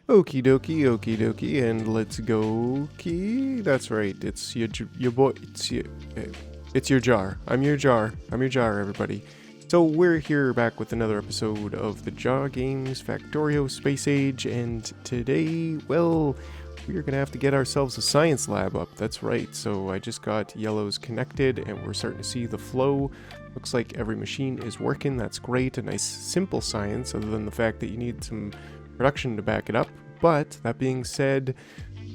Okie dokie, and let's go key. That's right, it's your boy, it's your jar. I'm your jar, everybody. So we're here back with another episode of the Jar Games Factorio Space Age, and today, well, we're gonna have to get ourselves a science lab up. That's right, so I just got yellows connected, and we're starting to see the flow. Looks like every machine is working. That's great. A nice simple science, other than the fact that you need some production to back it up. But that being said,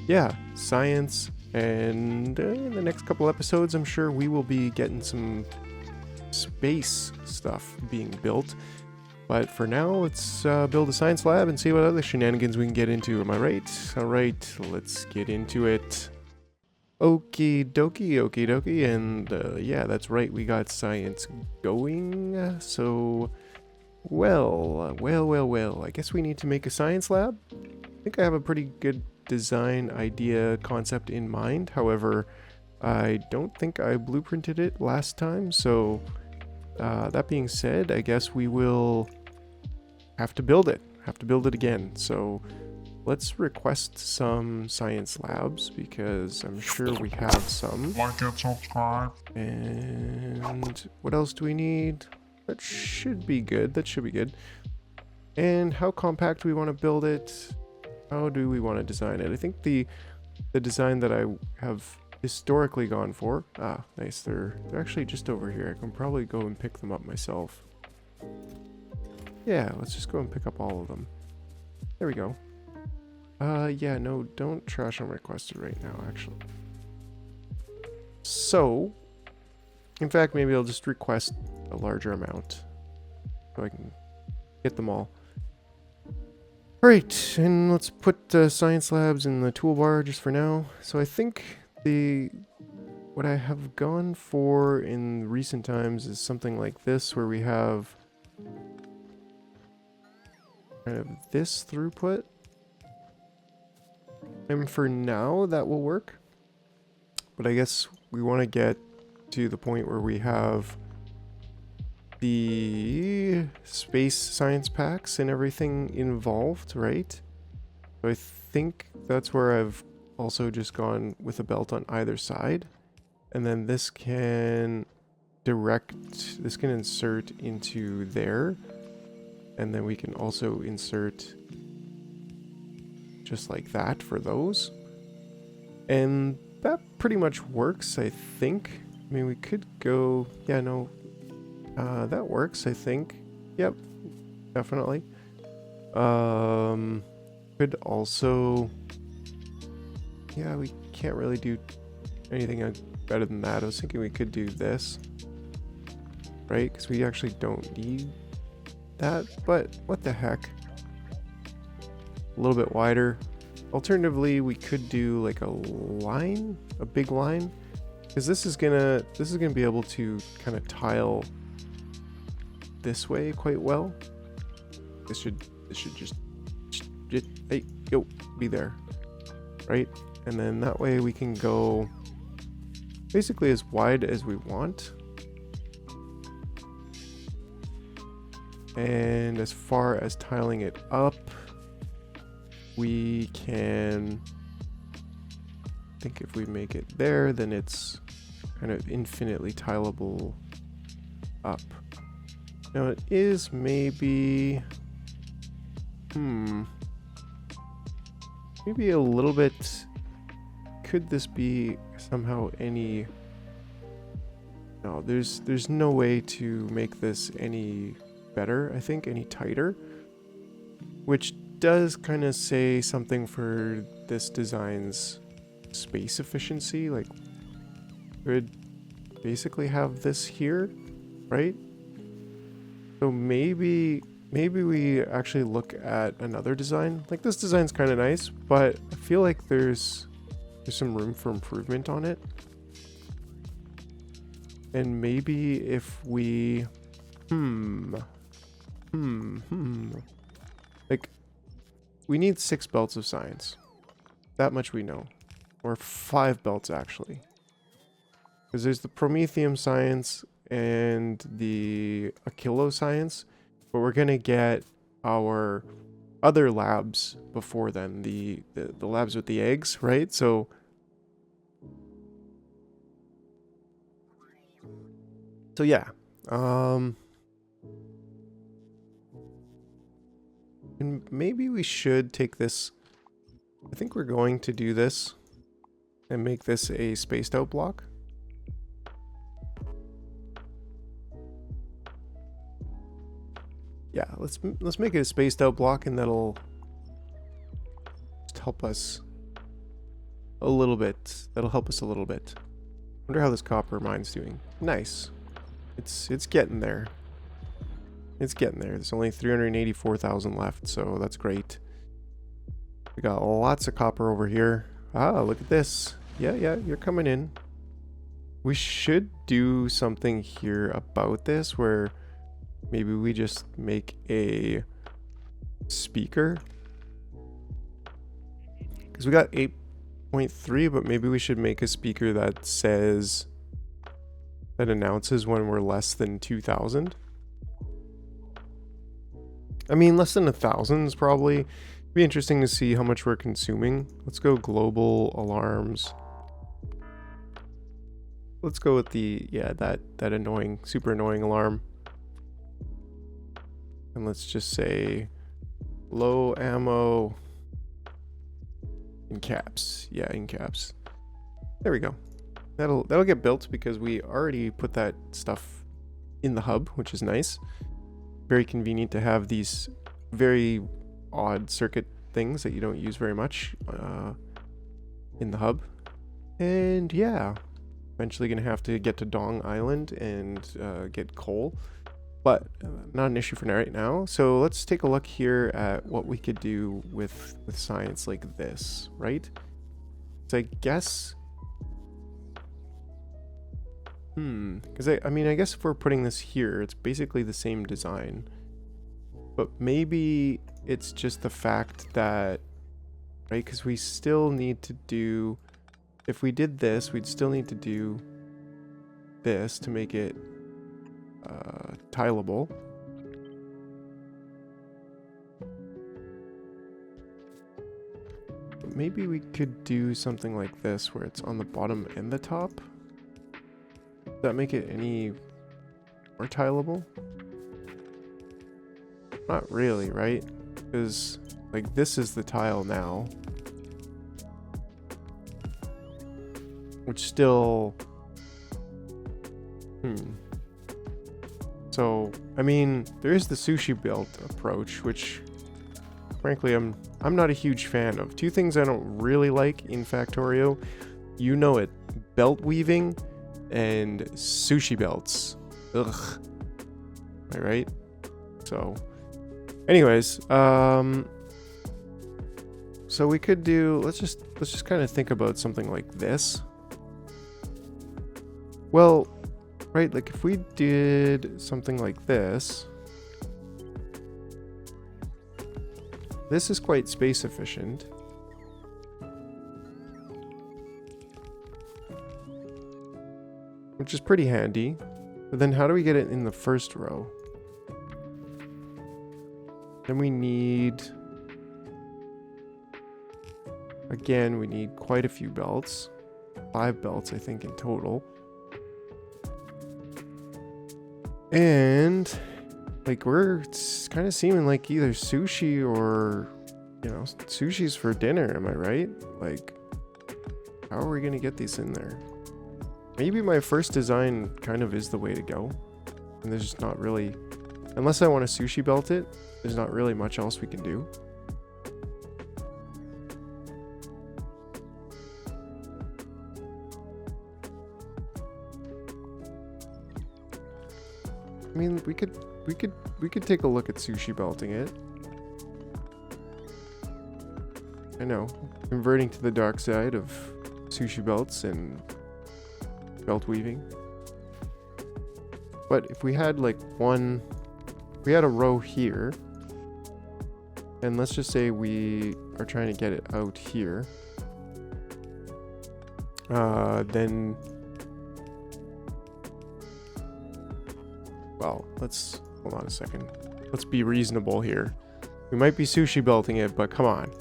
yeah, science, and in the next couple episodes, I'm sure we will be getting some space stuff being built. But for now, let's build a science lab and see what other shenanigans we can get into. Am I right? All right, let's get into it. Okie dokie, and yeah, that's right, we got science going. So, well, I guess we need to make a science lab. I think I have a pretty good design idea concept in mind. However, I don't think I blueprinted it last time. So, that being said, I guess we will have to build it. Again. So, let's request some science labs because I'm sure we have some. Like and subscribe. And what else do we need? That should be good. And how compact do we want to build it? How do we want to design it? I think the design that I have historically gone for. Ah, nice. They're actually just over here. I can probably go and pick them up myself. Yeah, let's just go and pick up all of them. There we go. Yeah, no, don't trash on requested right now, actually. So, in fact, maybe I'll just request a larger amount so I can get them all. Alright, and let's put science labs in the toolbar just for now. So I think what I have gone for in recent times is something like this, where we have kind of this throughput. And for now, that will work. But I guess we want to get to the point where we have the space science packs and everything involved, right? So I think that's where I've also just gone with a belt on either side. And then this can insert into there. And then we can also insert just like that for those. And that pretty much works, I think. I mean, we could go, yeah, no, that works, I think. Yep, definitely. Could also, yeah, we can't really do anything better than that. I was thinking we could do this, right? Because we actually don't need that, but what the heck. A little bit wider. Alternatively, we could do like a line, a big line, because this is gonna be able to kind of tile this way quite well. This should just hey, yo, be there, right? And then that way we can go basically as wide as we want. And as far as tiling it up, we can, I think if we make it there, then it's kind of infinitely tileable up. Now it is maybe, maybe a little bit, could this be somehow any, no, there's no way to make this any better, I think, any tighter, which does kind of say something for this design's space efficiency. Like, could basically have this here, right? So maybe we actually look at another design. Like, this design's kind of nice, but I feel like there's some room for improvement on it. And maybe if we like, we need 6 belts of science. That much we know. Or 5 belts, actually. Because there's the Promethium science and the Achillo science. But we're going to get our other labs before then, the labs with the eggs, right? So yeah. And maybe we should take this. I think we're going to do this and make this a spaced out block. Yeah, let's make it a spaced out block, and that'll just help us a little bit. That'll help us a little bit. Wonder how this copper mine's doing. Nice. It's getting there. It's getting there. There's only 384,000 left, so that's great. We got lots of copper over here. Ah, look at this. Yeah, you're coming in. We should do something here about this where maybe we just make a speaker. Because we got 8.3, but maybe we should make a speaker that says, that announces when we're less than 2,000. I mean, less than 1,000 is probably be interesting to see how much we're consuming. Let's go global alarms. Let's go with the, yeah, that annoying, super annoying alarm. And let's just say low ammo in caps. Yeah, in caps. There we go. That'll get built because we already put that stuff in the hub, which is nice. Very convenient to have these very odd circuit things that you don't use very much in the hub. And yeah, eventually gonna have to get to Dong Island and get coal, but not an issue for right now. So let's take a look here at what we could do with science like this, right? So I guess, because I mean, I guess if we're putting this here, it's basically the same design, but maybe it's just the fact that, right, because we still need to do, if we did this, we'd still need to do this to make it tileable. But maybe we could do something like this where it's on the bottom and the top. Does that make it any more tileable? Not really, right? Because, like, this is the tile now. Which still... So, I mean, there is the sushi belt approach, which, frankly, I'm not a huge fan of. Two things I don't really like in Factorio. You know it. Belt weaving and sushi belts. Ugh. Am I right? So... anyways, so we could do, let's just kind of think about something like this. Well, right, like if we did something like this, this is quite space efficient. Which is pretty handy. But then how do we get it in the first row? Then we need, again, we need quite a few belts. 5 belts, I think, in total. And, like, it's kind of seeming like either sushi or, you know, sushi's for dinner, am I right? Like, how are we going to get these in there? Maybe my first design kind of is the way to go. And there's just not really, unless I want to sushi belt it, there's not really much else we can do. I mean, we could take a look at sushi belting it. I know, converting to the dark side of sushi belts and belt weaving. But if we had like we had a row here, and let's just say we are trying to get it out here, then, well, let's, hold on a second. Let's be reasonable here. We might be sushi belting it, but come on.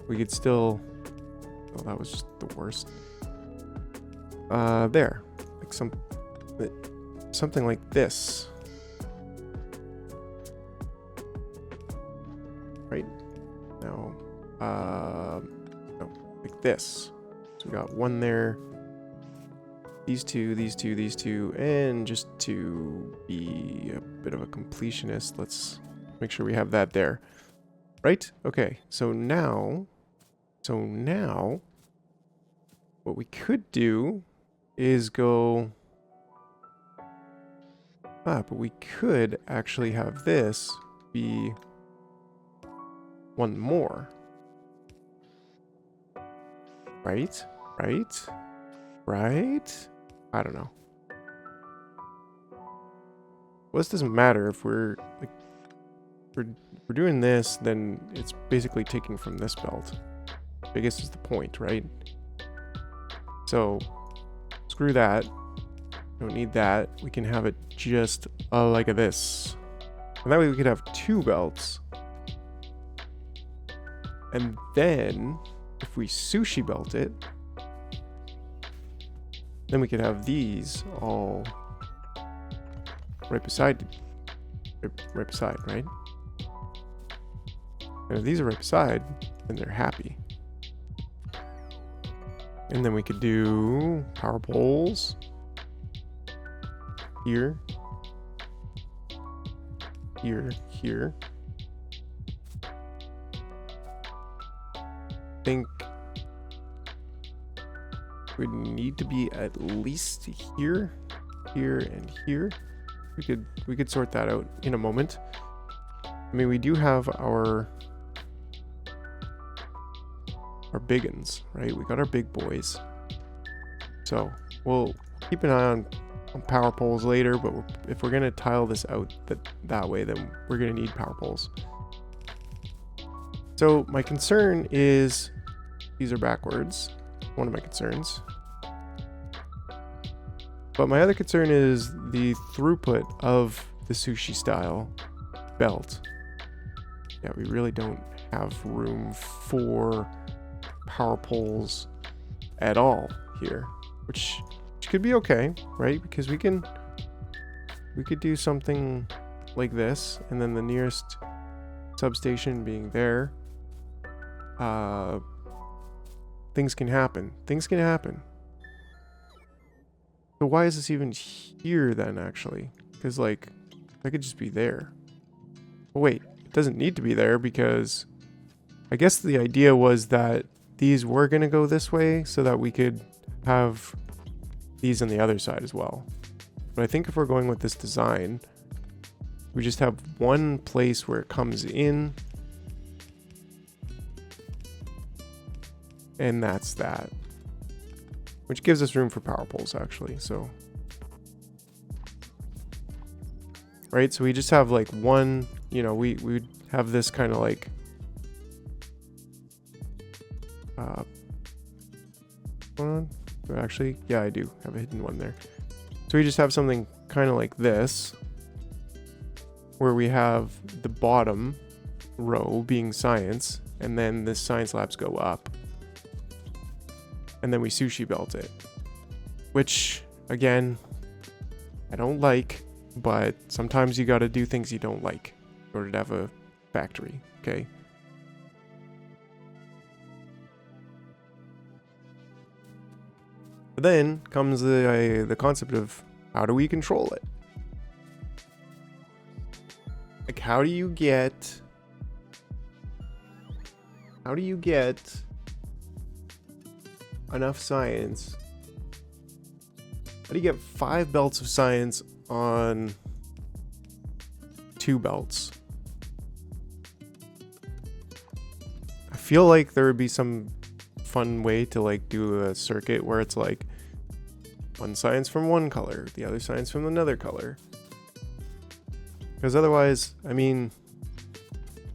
We could still... Oh, that was just the worst. There. Like something like this. Right? No. No. Like this. So we got one there. These two, and just to be a bit of a completionist, let's make sure we have that there. Right? Okay. So now, what we could do is go... but we could actually have this be one more. Right? I don't know. Well, this doesn't matter if we're like we're doing this, then it's basically taking from this belt. I guess is the point, right? So screw that. Don't need that. We can have it just like this. And that way we could have two belts. And then if we sushi belt it, then we could have these all right beside, right? And if these are right beside, then they're happy. And then we could do power poles here, here. I think we need to be at least here, and here. We could sort that out in a moment. I mean, we do have our biggins, right? We got our big boys. So we'll keep an eye on power poles later, but if we're gonna tile this out that way, then we're gonna need power poles. So my concern is these are backwards. One of my concerns. But my other concern is the throughput of the sushi style belt. Yeah, we really don't have room for power poles at all here, which could be okay, right? Because we could do something like this, and then the nearest substation being there. Things can happen. So why is this even here then, actually? Because, like, I could just be there. Oh, wait. It doesn't need to be there because I guess the idea was that these were going to go this way so that we could have these on the other side as well. But I think if we're going with this design, we just have one place where it comes in. And that's that. Which gives us room for power poles, actually, so. Right, so we just have like one, you know, we would have this kind of like, hold on. Actually, yeah, I do have a hidden one there. So we just have something kind of like this, where we have the bottom row being science, and then the science labs go up. And then we sushi belt it, which again, I don't like, but sometimes you got to do things you don't like in order to have a factory. Okay. But then comes the concept of how do we control it? Like, how do you get enough science? How do you get 5 belts of science on 2 belts? I feel like there would be some fun way to like do a circuit where it's like one science from one color, the other science from another color. Because otherwise, I mean,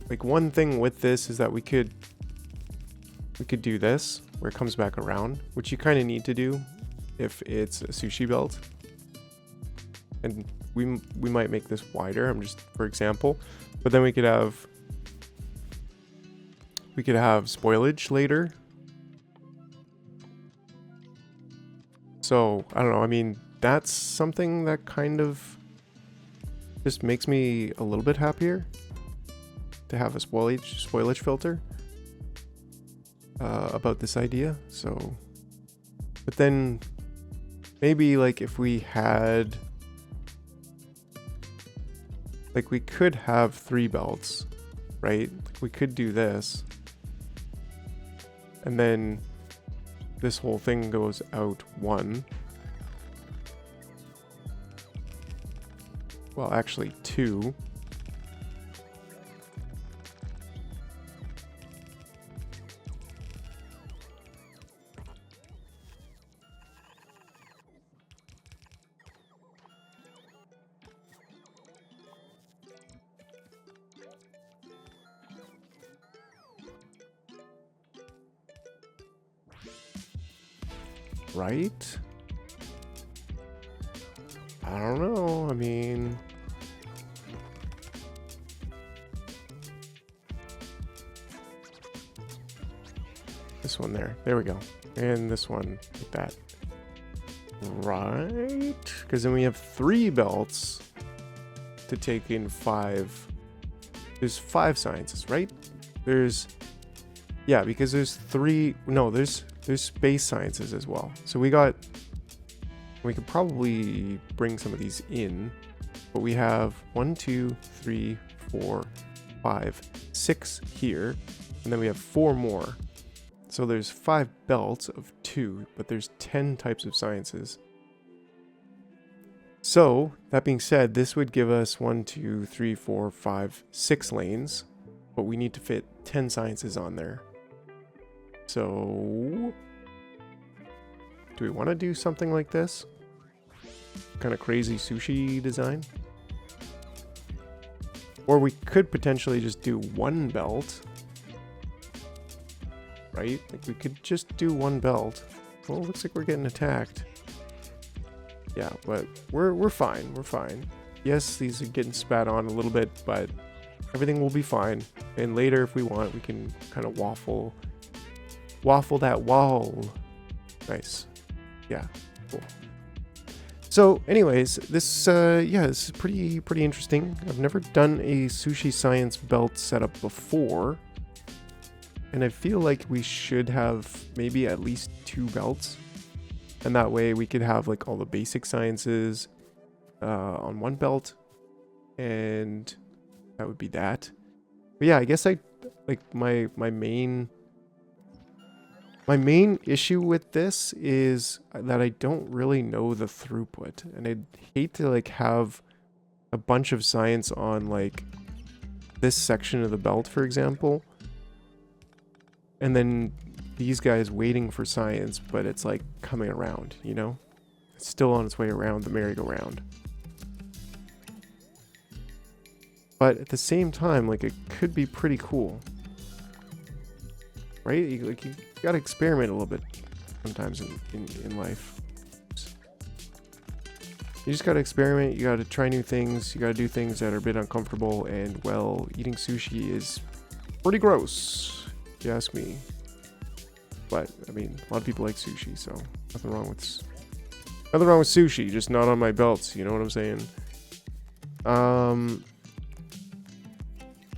like, one thing with this is that we could do this where it comes back around, which you kind of need to do if it's a sushi belt. And we might make this wider, I'm just for example, but then we could have We could have spoilage later. So, I don't know. I mean, that's something that kind of just makes me a little bit happier to have a spoilage filter about this idea. So, but then maybe like if we had, like we could have 3 belts, right? Like we could do this. And then this whole thing goes out 1. Well, actually 2. Right? I don't know. I mean, this one there. There we go. And this one like that. Right? Because then we have 3 belts to take in 5. There's 5 sciences, right? There's, yeah, because there's 3. No, there's space sciences as well. So we could probably bring some of these in, but we have 1, 2, 3, 4, 5, 6 here, and then we have 4 more. So there's 5 belts of 2, but there's 10 types of sciences. So that being said, this would give us 1, 2, 3, 4, 5, 6 lanes, but we need to fit 10 sciences on there. So do we want to do something like this? Kind of crazy sushi design? Or we could potentially just do 1 belt. Right? Like we could just do 1 belt. Well, it looks like we're getting attacked. Yeah, but we're fine. We're fine. Yes, these are getting spat on a little bit, but everything will be fine. And later, if we want, we can kind of waffle that wall. Nice. Yeah, cool. So anyways, this this is pretty interesting. I've never done a sushi science belt setup before, and I feel like we should have maybe at least 2 belts, and that way we could have like all the basic sciences on 1 belt, and that would be that. But yeah, I guess I like my main issue with this is that I don't really know the throughput, and I'd hate to like have a bunch of science on like this section of the belt, for example, and then these guys waiting for science, but it's like coming around, you know? It's still on its way around the merry-go-round. But at the same time, like it could be pretty cool. Right? You gotta experiment a little bit sometimes in life. You just gotta experiment, you gotta try new things, you gotta do things that are a bit uncomfortable, and well, eating sushi is pretty gross, if you ask me. But, I mean, a lot of people like sushi, so nothing wrong with sushi, just not on my belts, you know what I'm saying?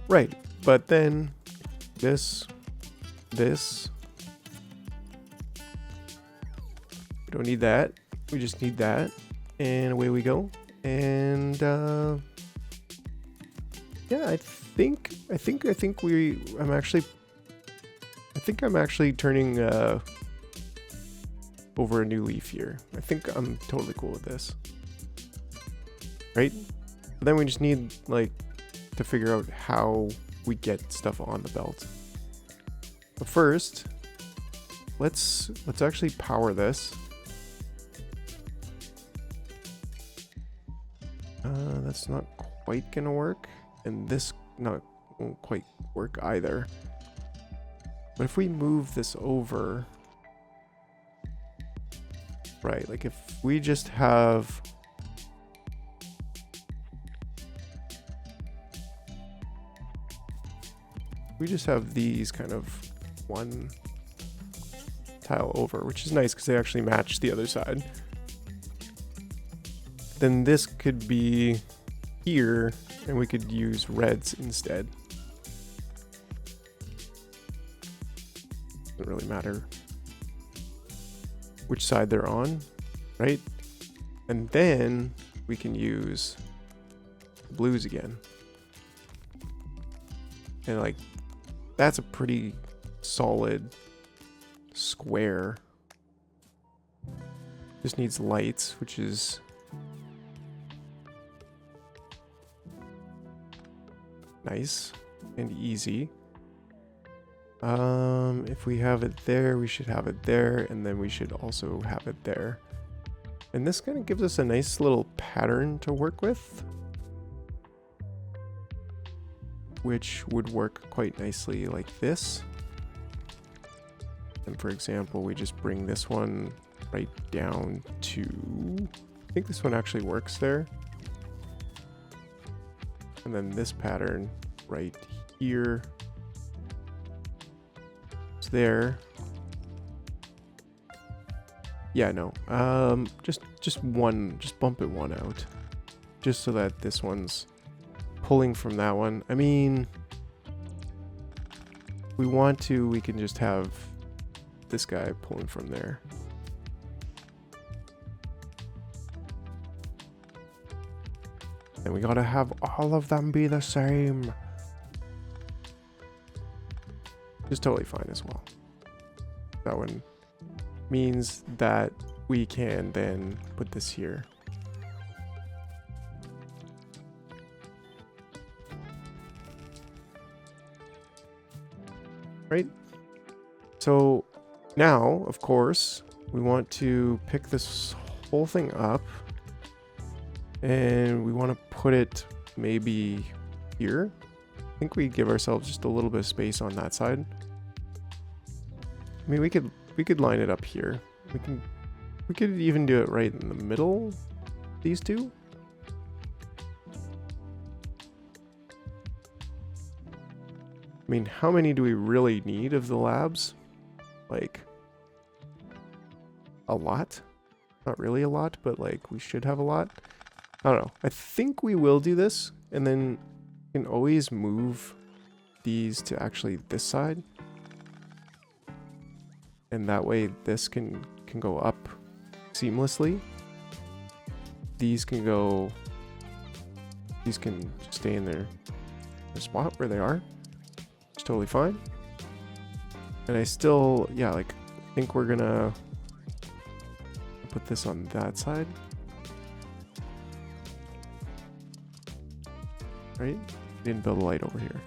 Right, but then this. We don't need that. We just need that, and away we go. And yeah, I think I'm actually turning over a new leaf here. I think I'm totally cool with this. Right? But then we just need like to figure out how we get stuff on the belt. But first, let's actually power this. That's not quite gonna work, and this won't quite work either. But if we move this over, right, like if we just have we just have these kind of one tile over, which is nice because they actually match the other side. Then this could be here, and we could use reds instead. Doesn't really matter which side they're on, right? And then we can use blues again. And like, that's a pretty solid square. Just needs lights, which is nice and easy. If we have it there, we should have it there, and then we should also have it there. And this kind of gives us a nice little pattern to work with, which would work quite nicely like this. And for example, we just bring this one right down to, I think this one actually works there. And then this pattern right here. It's there. Yeah, no. Just bump it one out. Just so that this one's pulling from that one. I mean, if we want to, we can just have this guy pulling from there. And we gotta have all of them be the same. It's totally fine as well. That one means that we can then put this here. Right? So now, of course, we want to pick this whole thing up and we want to put it maybe here. I think we give ourselves just a little bit of space on that side. I mean, we could line it up here. We could even do it right in the middle, these two. I mean, how many do we really need of the labs? Like, a lot? Not really a lot, but like, we should have a lot. I don't know. I think we will do this, and then you can always move these to actually this side. And that way this can go up seamlessly. These can stay in their spot where they are. It's totally fine. And I still, yeah, like, I think we're gonna put this on that side. Right? Didn't build a light over here.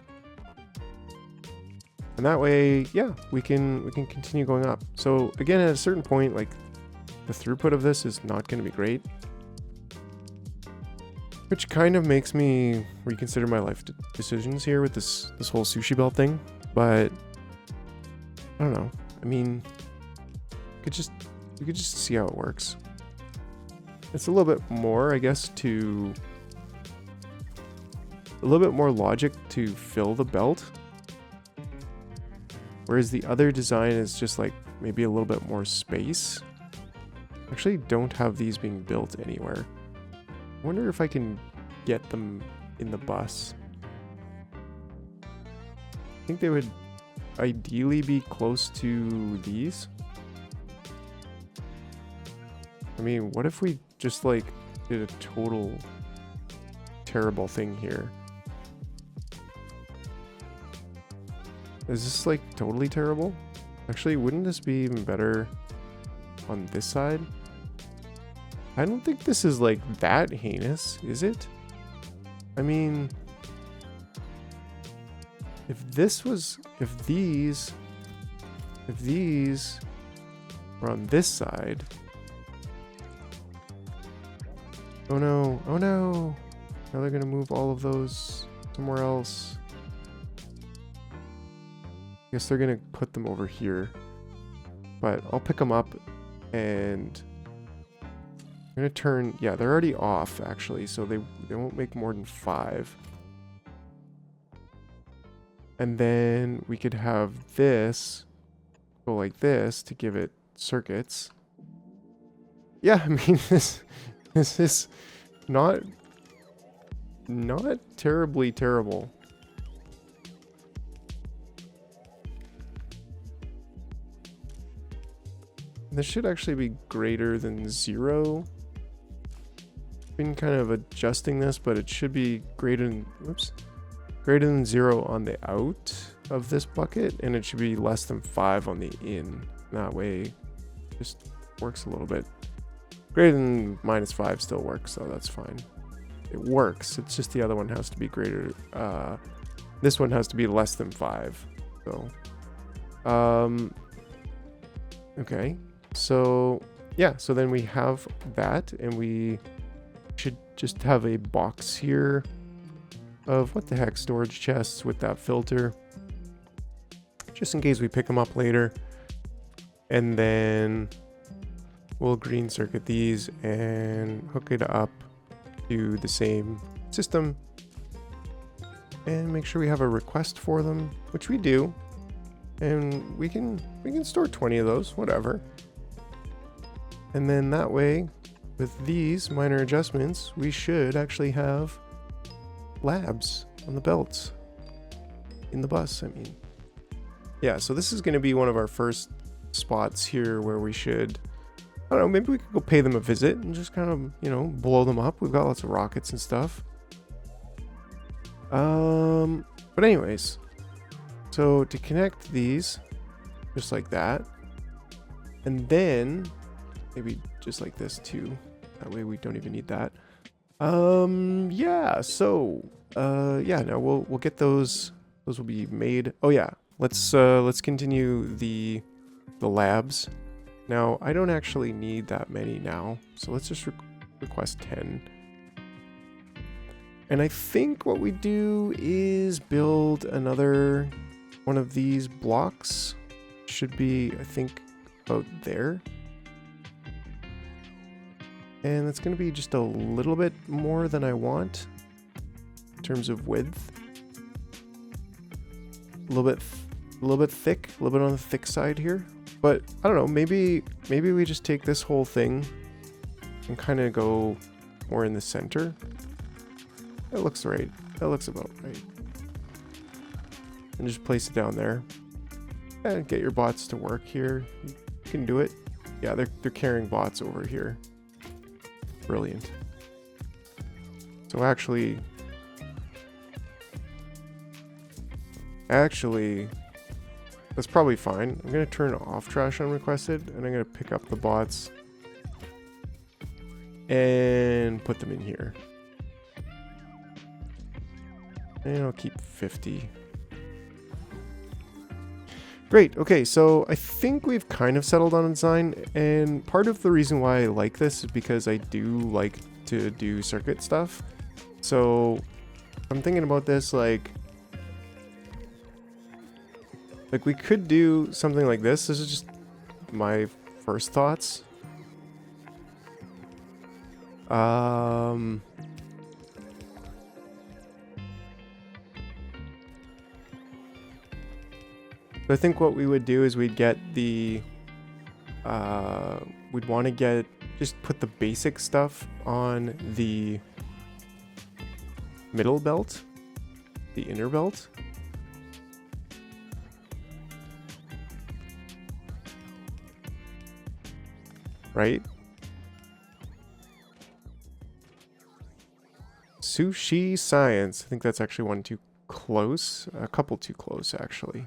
And that way, yeah, we can continue going up. So again, at a certain point, like, the throughput of this is not going to be great, which kind of makes me reconsider my life decisions here with this whole sushi belt thing. But I don't know. I mean, you could just see how it works. It's a little bit more, I guess, a little bit more logic to fill the belt. Whereas the other design is just like maybe a little bit more space. I actually don't have these being built anywhere. I wonder if I can get them in the bus. I think they would ideally be close to these. I mean, what if we just like did a total terrible thing here? Is this like totally terrible? Actually, wouldn't this be even better on this side? I don't think this is like that heinous, is it? I mean, if these were on this side. Oh no, oh no. Now they're gonna move all of those somewhere else. I guess they're gonna put them over here, but I'll pick them up and I'm gonna turn, yeah, they're already off actually, so they won't make more than 5. And then we could have this go like this to give it circuits. Yeah, I mean, this is not terribly terrible. This should actually be greater than 0. Been kind of adjusting this, but it should be greater than, whoops, greater than 0 on the out of this bucket, and it should be less than 5 on the in. That way, it just works a little bit. Greater than -5 still works, so that's fine. It works. It's just the other one has to be greater. This one has to be less than 5. So, okay. So yeah. So then we have that, and we should just have a box here of what the heck storage chests with that filter, just in case we pick them up later. And then we'll green circuit these and hook it up to the same system and make sure we have a request for them, which we do. And we can store 20 of those, whatever. And then that way, with these minor adjustments, we should actually have labs on the belts in the bus, I mean. Yeah, so this is going to be one of our first spots here where we should, I don't know, maybe we could go pay them a visit and just kind of, you know, blow them up. We've got lots of rockets and stuff. But anyways, so to connect these, just like that, and then maybe just like this too. That way we don't even need that. Yeah, so, yeah, now we'll get those. Those will be made. Oh yeah, let's continue the labs. Now, I don't actually need that many now, so let's just request 10. And I think what we do is build another one of these blocks. Should be, I think, about there. And it's going to be just a little bit more than I want in terms of width. A little bit thick, a little bit on the thick side here. But I don't know, maybe we just take this whole thing and kind of go more in the center. That looks right. That looks about right. And just place it down there. And get your bots to work here. You can do it. Yeah, they're carrying bots over here. Brilliant. So actually, that's probably fine. I'm going to turn off trash unrequested, and I'm going to pick up the bots and put them in here. And I'll keep 50. Great. Okay, so I think we've kind of settled on a design, and part of the reason why I like this is because I do like to do circuit stuff. So I'm thinking about this like we could do something like this. This is just my first thoughts. I think what we would do is we'd get the, we'd want to just put the basic stuff on the middle belt, the inner belt. Right? Sushi science. I think that's actually one too close. A couple too close, actually.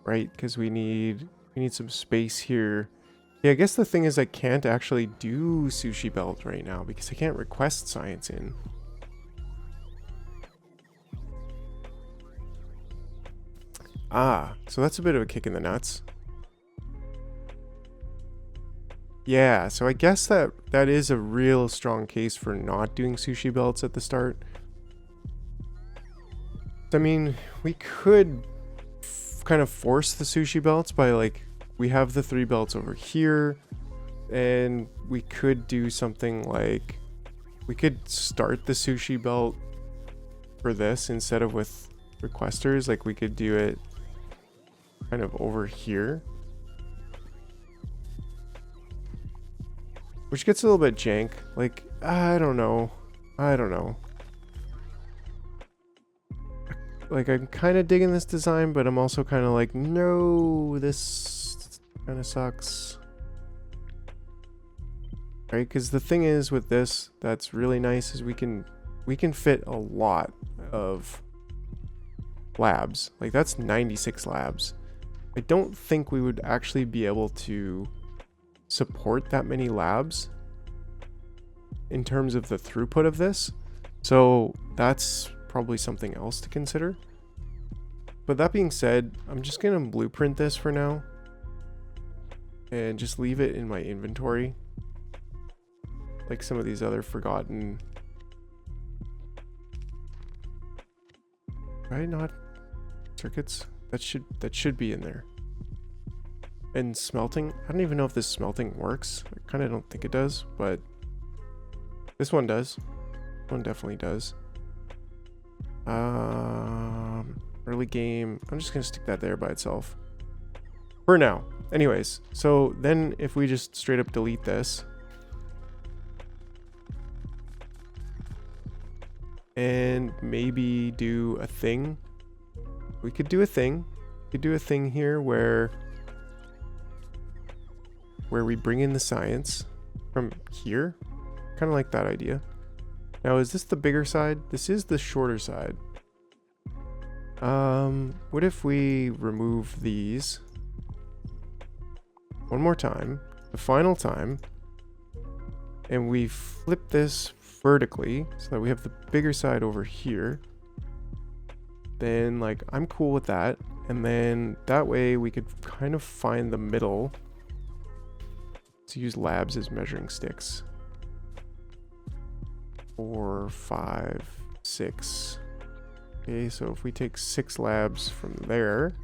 Right, because we need some space here. Yeah, I guess the thing is I can't actually do sushi belt right now because I can't request science in. Ah, so that's a bit of a kick in the nuts. Yeah, so I guess that is a real strong case for not doing sushi belts at the start. I mean, we could kind of force the sushi belts by like, we have the 3 belts over here, and we could do something like we could start the sushi belt for this instead of with requesters. Like we could do it kind of over here, which gets a little bit jank. Like, I don't know. Like, I'm kind of digging this design, but I'm also kind of like, no, this kind of sucks. Right? Because the thing is with this that's really nice is we can fit a lot of labs. Like, that's 96 labs. I don't think we would actually be able to support that many labs in terms of the throughput of this. So that's probably something else to consider. But that being said, I'm just gonna blueprint this for now and just leave it in my inventory, like some of these other forgotten, right? Not circuits. That should be in there. And smelting, I don't even know if this smelting works. I kind of don't think it does, but this one does. This one definitely does. Early game, I'm just gonna stick that there by itself for now. Anyways, so then if we just straight up delete this and maybe do a thing, we could do a thing. We could do a thing here where we bring in the science from here, kind of like that idea. Now, is this the bigger side? This is the shorter side. What if we remove these one more time, the final time, and we flip this vertically so that we have the bigger side over here? Then, like, I'm cool with that. And then that way we could kind of find the middle to use labs as measuring sticks. 4, 5, 6. Okay, so if we take 6 labs from there.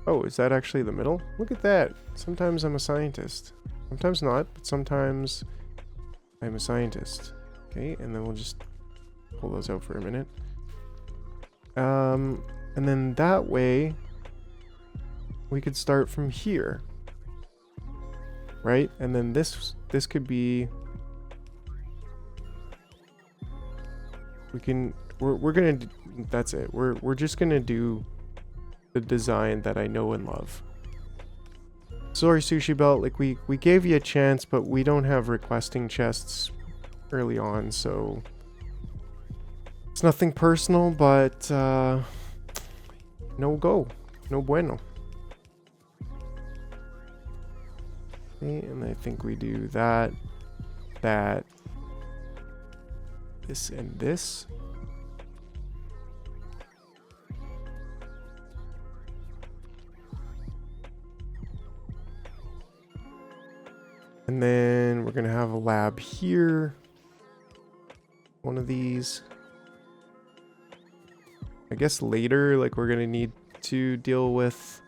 Oh, is that actually the middle? Look at that. Sometimes I'm a scientist. Sometimes not, but sometimes I'm a scientist. Okay, and then we'll just pull those out for a minute. And then that way we could start from here. Right? And then this could be, we're gonna, that's it. We're just gonna do the design that I know and love. Sorry, Sushi Belt, like we gave you a chance, but we don't have requesting chests early on, so it's nothing personal, but no go. No bueno. Okay, and I think we do that, this and this. And then we're gonna have a lab here. One of these. I guess later, like, we're gonna need to deal with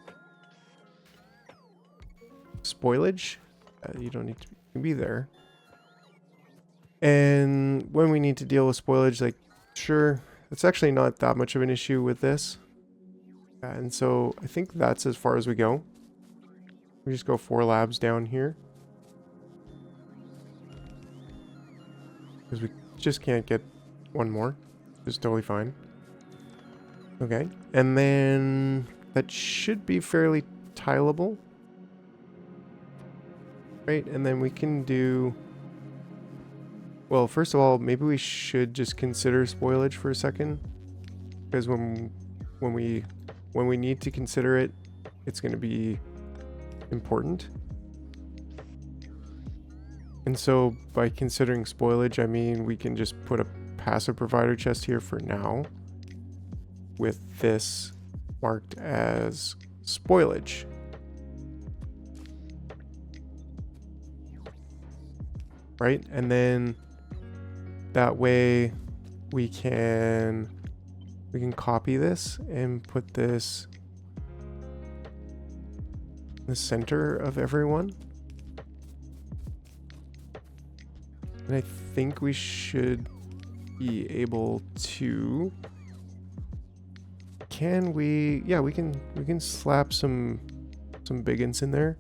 spoilage. You don't need to be there. And when we need to deal with spoilage, like, sure, it's actually not that much of an issue with this. And so I think that's as far as we go. We just go 4 labs down here, because we just can't get one more. It's totally fine. Okay, and then that should be fairly tileable. Right, and then we can do, well, first of all, maybe we should just consider spoilage for a second, because when we need to consider it, it's going to be important. And so by considering spoilage, I mean we can just put a passive provider chest here for now, with this marked as spoilage. Right, and then that way we can copy this and put this in the center of everyone. And I think we should be able to... Can we... Yeah, we can slap some biggins in there.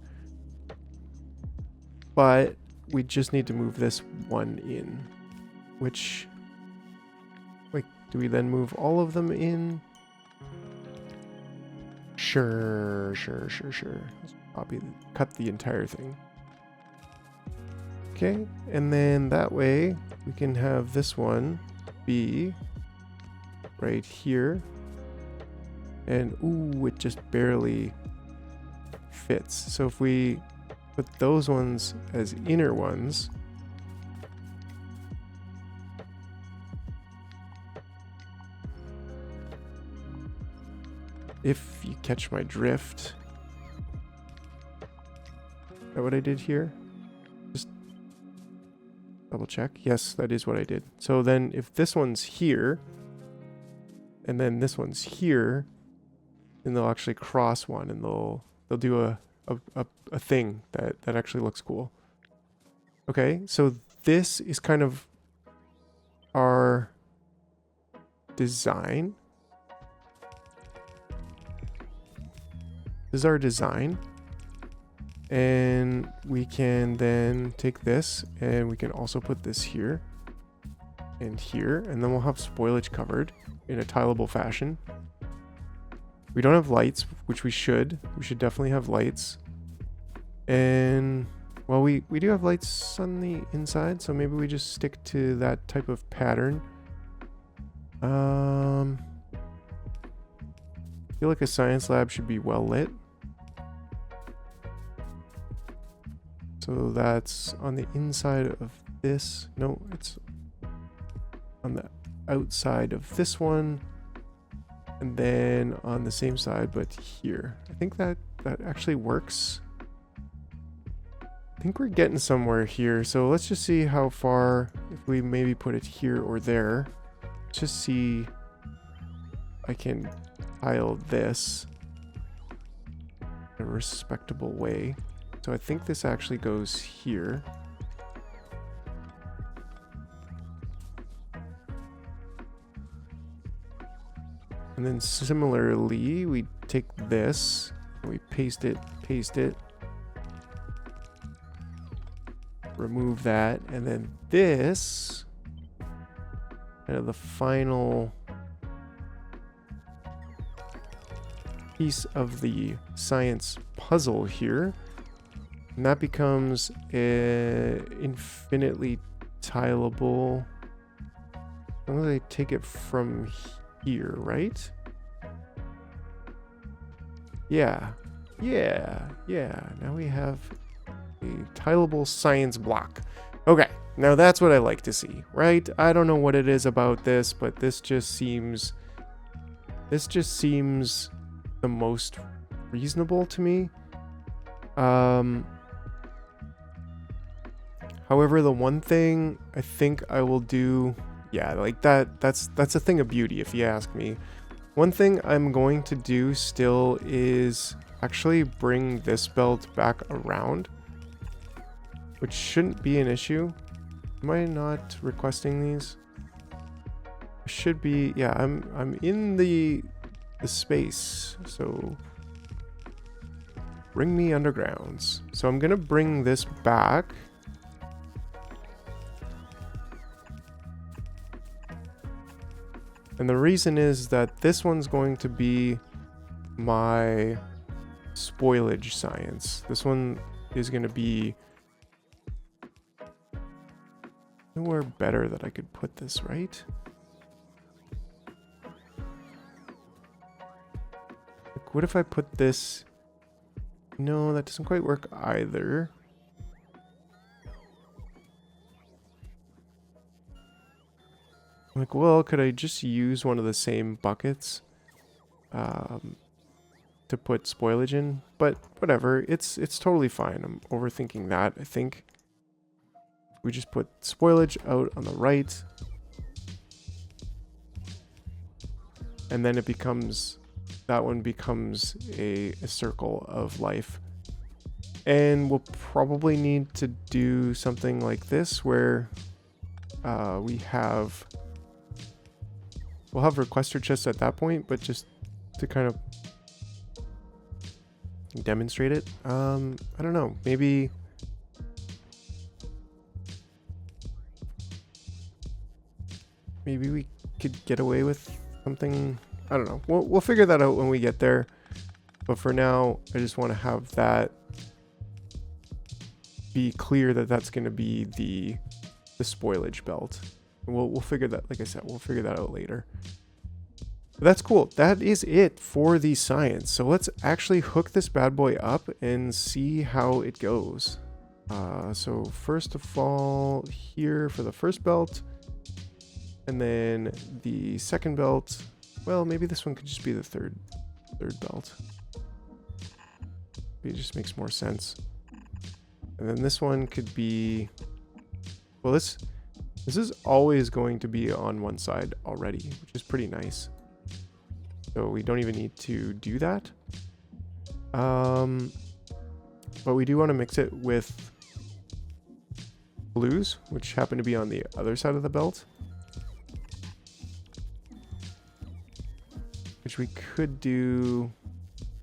But we just need to move this one in. Which... Like, do we then move all of them in? Sure. Let's cut the entire thing. Okay, and then that way we can have this one be right here. And ooh, it just barely fits. So if we put those ones as inner ones, if you catch my drift. Is that what I did here? Just double check. Yes, that is what I did. So then if this one's here, and then this one's here, then they'll actually cross one, and they'll do a thing that actually looks cool. Okay, so this is kind of our design. This is our design. And we can then take this, and we can also put this here and here, and then we'll have spoilage covered in a tileable fashion. We don't have lights, which we should. We should definitely have lights. And, well, we do have lights on the inside, so maybe we just stick to that type of pattern. I feel like a science lab should be well lit. So that's on the inside of this. No, it's on the outside of this one. And then on the same side, but here. I think that actually works. I think we're getting somewhere here. So let's just see how far, if we maybe put it here or there. Let's just see. I can tile this in a respectable way. So I think this actually goes here. And then similarly, we take this, we paste it, remove that, and then this, kind of the final piece of the science puzzle here. And that becomes infinitely tileable. I'm going to take it from here, right? Yeah. Now we have a tileable science block. Okay, now that's what I like to see, right? I don't know what it is about this, but this just seems the most reasonable to me. However, the one thing I think I will do, yeah, like that's a thing of beauty if you ask me. One thing I'm going to do still is actually bring this belt back around, which shouldn't be an issue. Am I not requesting these? I should be, yeah, I'm in the space, so bring me undergrounds. So I'm gonna bring this back. And the reason is that this one's going to be my spoilage science. This one is going to be nowhere better that I could put this, right? Like, what if I put this? No, that doesn't quite work either. Like, well, could I just use one of the same buckets to put spoilage in? But whatever, it's totally fine. I'm overthinking that. I think we just put spoilage out on the right, and then it becomes, that one becomes a circle of life. And we'll probably need to do something like this where we'll have requester chests at that point, but just to kind of demonstrate it. I don't know, maybe we could get away with something. I don't know. We'll figure that out when we get there. But for now, I just want to have that be clear that that's going to be the spoilage belt. We'll figure that, like I said, we'll figure that out later. But that's cool. That is it for the science. So let's actually hook this bad boy up and see how it goes. So first of all, here for the first belt, and then the second belt. Well, maybe this one could just be the third belt. Maybe it just makes more sense. And then this one could be, well, this is always going to be on one side already, which is pretty nice. So we don't even need to do that. But we do want to mix it with blues, which happen to be on the other side of the belt. Which we could do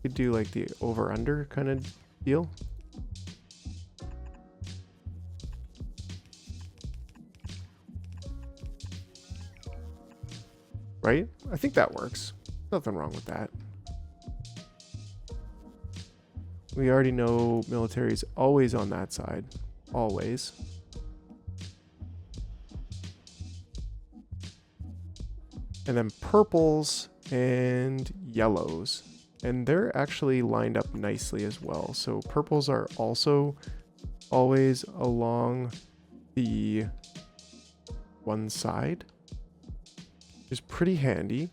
like the over-under kind of deal. Right? I think that works. Nothing wrong with that. We already know military is always on that side. Always. And then purples and yellows. And they're actually lined up nicely as well. So purples are also always along the one side, which is pretty handy.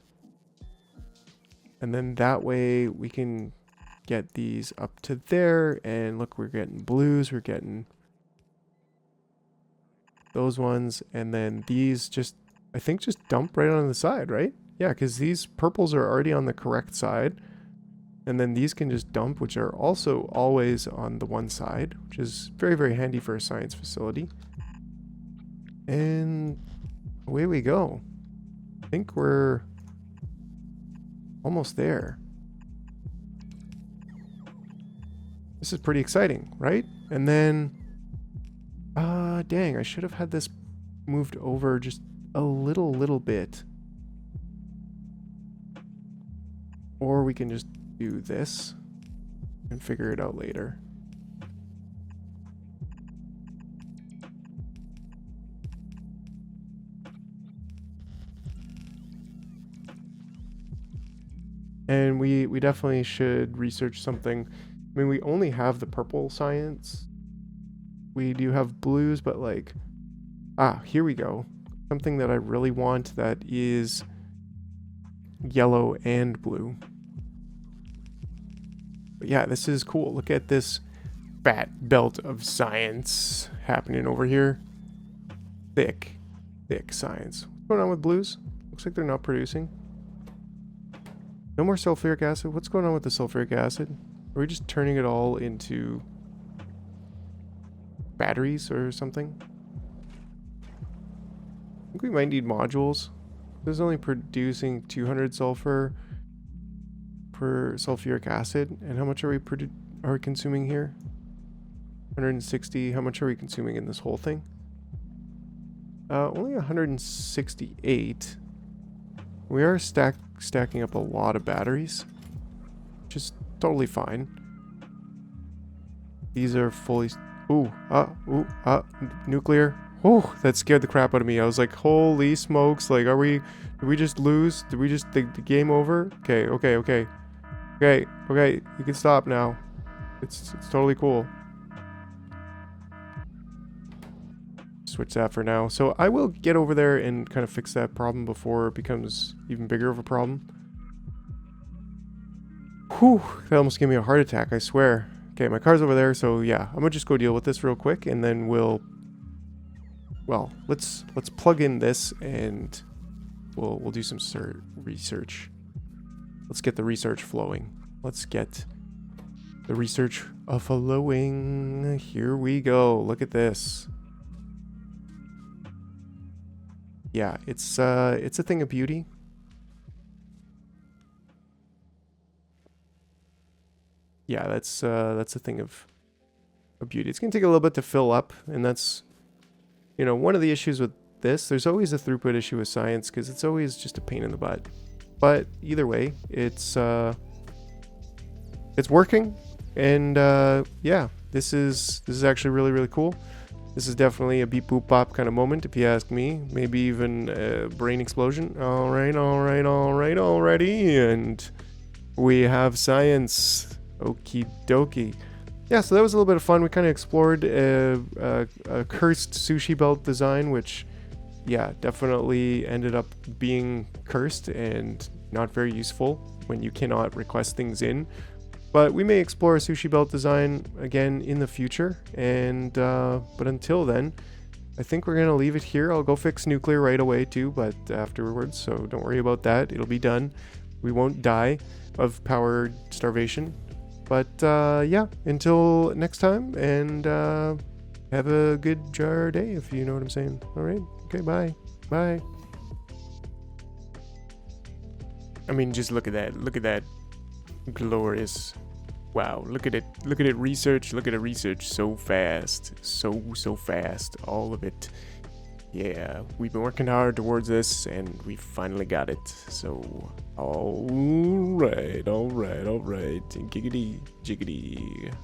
And then that way we can get these up to there. And look, we're getting blues. We're getting those ones. And then these just, I think, just dump right on the side, right? Yeah, because these purples are already on the correct side. And then these can just dump, which are also always on the one side, which is very, very handy for a science facility. And away we go. I think we're almost there. This is pretty exciting, right? And then, dang, I should have had this moved over just a little bit. Or we can just do this and figure it out later. And we definitely should research something. I mean, we only have the purple science. We do have blues, but like, here we go. Something that I really want that is yellow and blue. But yeah, this is cool. Look at this fat belt of science happening over here. Thick science. What's going on with blues? Looks like they're not producing. No more sulfuric acid. What's going on with the sulfuric acid? Are we just turning it all into batteries or something? I think we might need modules. This is only producing 200 sulfur per sulfuric acid. And how much are we consuming here? 160. How much are we consuming in this whole thing? Only 168. We are stacking up a lot of batteries, which is totally fine. These are fully... nuclear. Oh, that scared the crap out of me. I was like, holy smokes. Like, did we just lose? Did we just, the game over? Okay. You can stop now. It's totally cool. Switch that for now. So I will get over there and kind of fix that problem before it becomes even bigger of a problem. Whew, that almost gave me a heart attack, I swear. Okay, my car's over there, so yeah, I'm gonna just go deal with this real quick, and then we'll let's plug in this, and we'll do some research. Let's get the research flowing. Let's get the research flowing. Here we go. Look at this. yeah, it's a thing of beauty. Yeah, that's a thing of beauty. It's gonna take a little bit to fill up, and that's, you know, one of the issues with this. There's always a throughput issue with science because it's always just a pain in the butt. But either way, it's working, and yeah, this is actually really, really cool. This is definitely a beep boop bop kind of moment, if you ask me. Maybe even a brain explosion. All right, already, and we have science. Okie dokie. Yeah, so that was a little bit of fun. We kind of explored a cursed sushi belt design, which, yeah, definitely ended up being cursed and not very useful when you cannot request things in. But we may explore a sushi belt design again in the future, and but until then, I think we're gonna leave it here. I'll go fix nuclear right away too, but afterwards, so don't worry about that. It'll be done. We won't die of power starvation. But yeah, until next time, and have a good jar day, if you know what I'm saying. All right, okay, bye. I mean, just look at that glorious, wow, look at it research, so fast, so fast, all of it. Yeah, we've been working hard towards this, and we finally got it. So, all right, giggity jiggity.